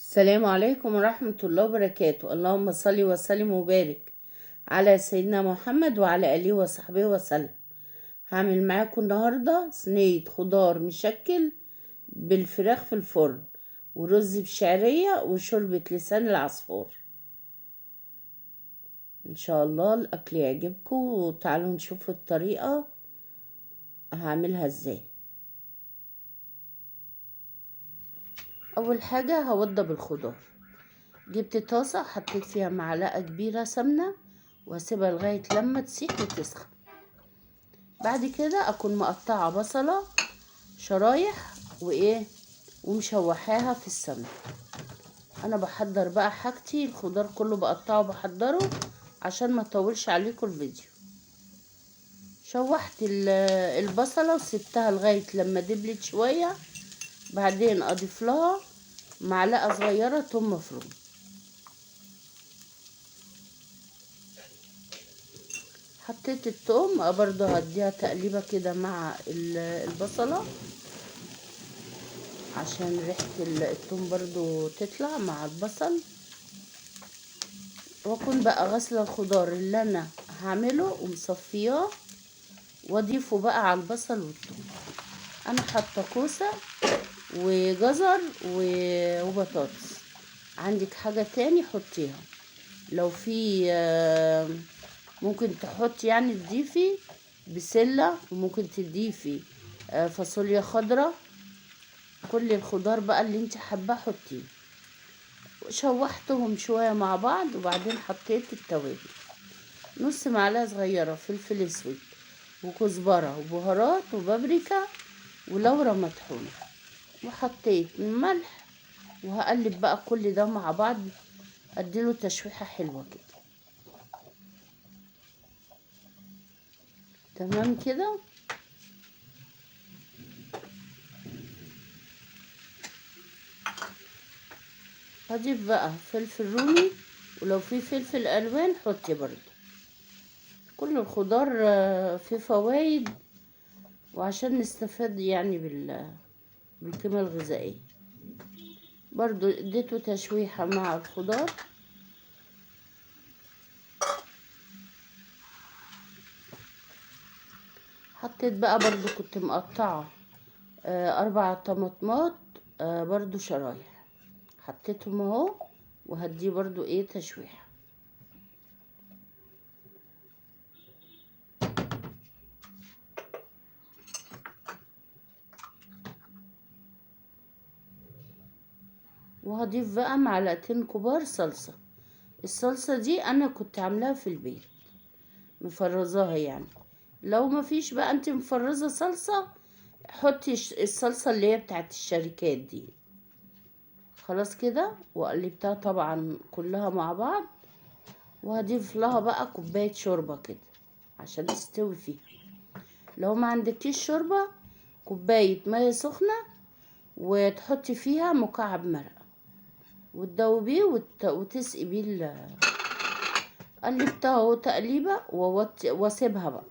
السلام عليكم ورحمة الله وبركاته. اللهم صل وسلم وبارك على سيدنا محمد وعلى آله وصحبه وسلم. هعمل معاكم النهاردة صينية خضار مشكل بالفراخ في الفرن ورز بشعرية وشوربة لسان العصفور. ان شاء الله الاكل يعجبكم، وتعالوا نشوفوا الطريقة هعملها ازاي. اول حاجة هوضب الخضار. جبت طاسة حطيت فيها معلقة كبيرة سمنة واسيبها لغاية لما تسيح وتسخن. بعد كده اكون مقطعة بصلة شرايح ومشوحاها في السمنة. انا بحضر بقى حاجتي، الخضار كله بقطعه بحضره عشان ما اطولش عليكم الفيديو. شوحت البصلة وسبتها لغاية لما دبلت شوية. بعدين اضيف لها معلقة صغيرة توم مفروم. حطيت التوم برضه هديها تقليبة كده مع البصلة عشان ريحة التوم برضه تطلع مع البصل. واكون بقى غسلة الخضار اللي انا هعمله ومصفياه واضيفه بقى على البصل والثوم. انا حاطه كوسه وجزر وبطاطس. عندك حاجه تاني حطيها. لو في ممكن تحطي يعني تضيفي بسله، وممكن تضيفي فاصوليا خضراء. كل الخضار بقى اللي انت حابه حطيه. شوحتهم شويه مع بعض وبعدين حطيت التوابل. نص معلقه صغيره فلفل اسود وكزبره وبهارات وبابريكا ولورا مطحونه، وحطيت ملح. وهقلب بقى كل ده مع بعض، اديله تشويحه حلوه كده. تمام كده. هضيف بقى فلفل رومي، ولو في فلفل الوان حطي برضو. كل الخضار فيه فوائد، وعشان نستفاد يعني بالقيمه الغذائيه. برضو اديته تشويحه مع الخضار. حطيت بقى برضو كنت مقطعه 4 طماطمات برضو شرايح. حطيتهم اهو، وهديه برضو تشويحه. وهضيف بقى معلقتين كبار صلصة. الصلصة دي انا كنت عاملاها في البيت، مفرزاها يعني. لو ما فيش بقى انت مفرزة صلصة، حطي الصلصة اللي هي بتاعت الشركات دي. خلاص كده، وقلبتها طبعا كلها مع بعض. وهضيف لها بقى كوباية شوربة كده عشان تستوي فيها. لو ما عندكيش شوربة، كوباية مية سخنة وتحطي فيها مكعب مرقة وتدوبيه وتسقي بيه. قلبتها اهو تقليبه واسيبها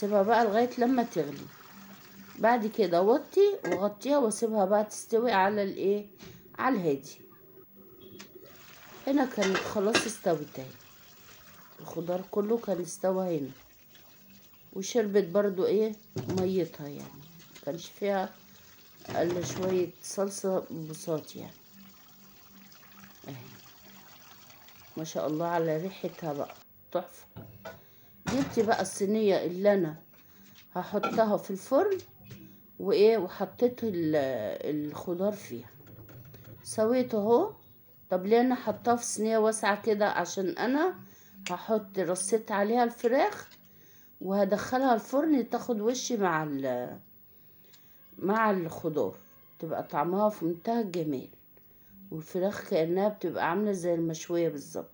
بقى لغايه لما تغلي. بعد كده اوطي وغطيها واسيبها بقى تستوي على الهادي. هنا كانت خلاص استوت اهي. الخضار كله كان استوى هنا، وشربت برضو ميتها يعني. مكانش فيها الا شويه صلصه بساط يعني. اهي ما شاء الله على ريحتها بقى تحفه. جبت بقى الصينيه اللي انا هحطها في الفرن وحطيت الخضار فيها. سويته اهو. طب ليه انا حطاها في صينيه واسعه كده؟ عشان انا رصيت عليها الفراخ وهدخلها الفرن تاخد وش مع الخضار، تبقى طعمها في منتهى الجمال. والفراخ كأنها بتبقى عاملة زي المشوية بالظبط.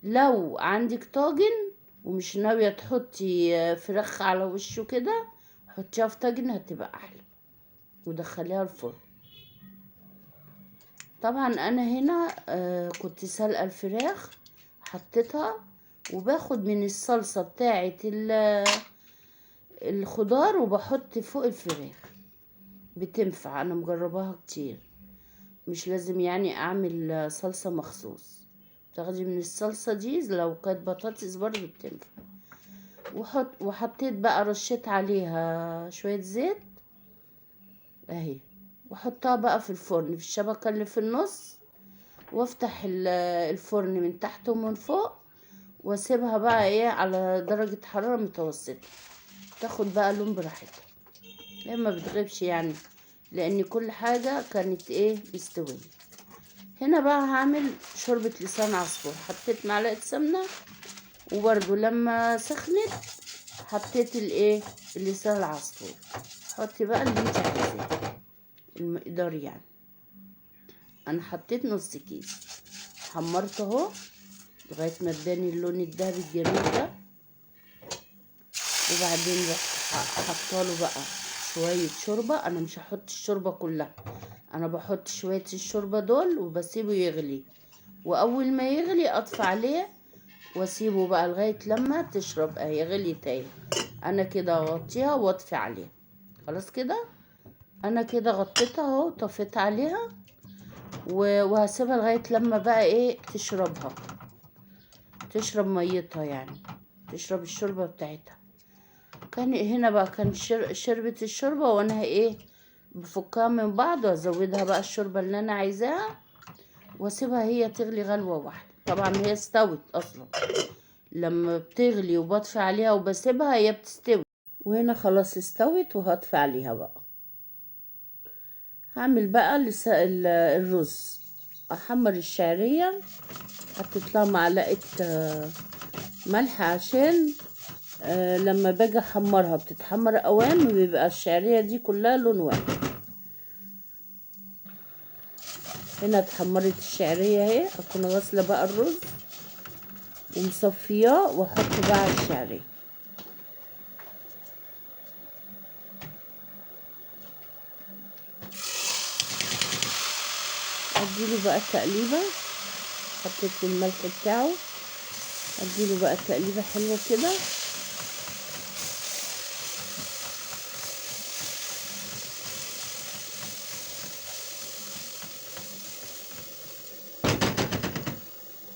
لو عندك طاجن ومش ناوية تحطي فراخ على وشه كده، حطيها في طاجن هتبقى احلى ودخليها الفرن. طبعا انا هنا كنت سلقه الفراخ، حطيتها وباخد من الصلصه بتاعه الخضار وبحط فوق الفراخ. بتنفع، انا مجرباها كتير. مش لازم يعني اعمل صلصة مخصوص، تاخدي من الصلصة دي لو كانت بطاطس برضو بتنفع. وحطيت بقى، رشيت عليها شوية زيت اهي، واحطها بقى في الفرن في الشبكة اللي في النص، وافتح الفرن من تحت ومن فوق، واسيبها بقى ايه على درجة حرارة متوسطة، تاخد بقى لون براحتها. هي ما بتغيبش يعني، لان كل حاجة كانت ايه مستوية. هنا بقى هعمل شوربة لسان عصفور. حطيت معلقة سمنة، وبرده لما سخنت حطيت الايه اللسان العصفور. حطي بقى اللي انت عايزاه، المقدار يعني. انا حطيت نص كيس، حمرته اهو لغايه ما اداني اللون الذهبي الجميل ده. وبعدين رحت حطاله بقى شويه شوربه. انا مش هحط الشوربه كلها، انا بحط شويه الشوربه دول وبسيبه يغلي، واول ما يغلي اطفي عليه واسيبه بقى لغايه لما تشرب اهي يغلي تاني. انا كده اغطيها واطفي عليها. خلاص كده انا كده غطيتها اهو، طفيت عليها وهسيبها لغايه لما بقى ايه تشربها، تشرب ميتها يعني، تشرب الشوربه بتاعتها. كان هنا بقى كان شربت الشوربه، وانا ايه بفكها من بعض وازودها بقى الشوربه اللي انا عايزاها، واسيبها هي تغلي غلوه واحده. طبعا هي استوت اصلا، لما بتغلي وبطفي عليها وبسيبها هي بتستوي. وهنا خلاص استوت وهطفي عليها بقى. هعمل بقى الرز. احمر الشعرية، حطيت لها معلقة ملح عشان لما باجي احمرها بتتحمر اوام، بيبقى الشعرية دي كلها لون واحد. هنا اتحمرت الشعرية اهي، اكون غاسلة بقى الرز ومصفياه واحط بقى الشعرية. اديله بقى تقليبة، حطيت له الملح بتاعه، اديله بقى تقليبة حلوة كده.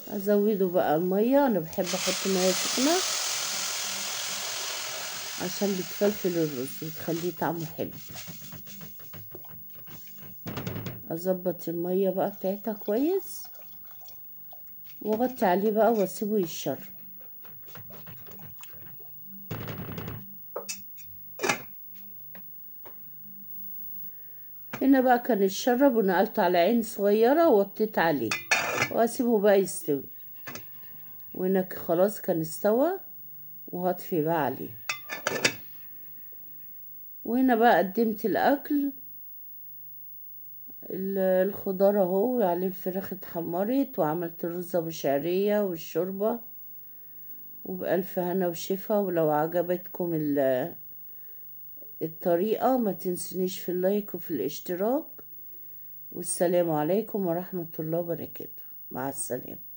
ازوده بقى المية، انا بحب احط مية سخنة عشان بتفلفل الرز وتخليه طعمه حلو. اظبط المية بقى بتاعتها كويس، واغطي عليه بقى واسيبه يشرب. هنا بقى كان يتشرب، ونقلت على عين صغيرة ووطيت عليه واسيبه بقى يستوي. وهنا خلاص كان استوى، وهطفي بقى عليه. وهنا بقى قدمت الاكل، الخضار اهو عليه، الفراخ اتحمرت، وعملت الرز ابو شعرية والشوربة، وبألف هنا وشفا. ولو عجبتكم الطريقة ما تنسونيش في اللايك وفي الاشتراك. والسلام عليكم ورحمة الله وبركاته. مع السلامة.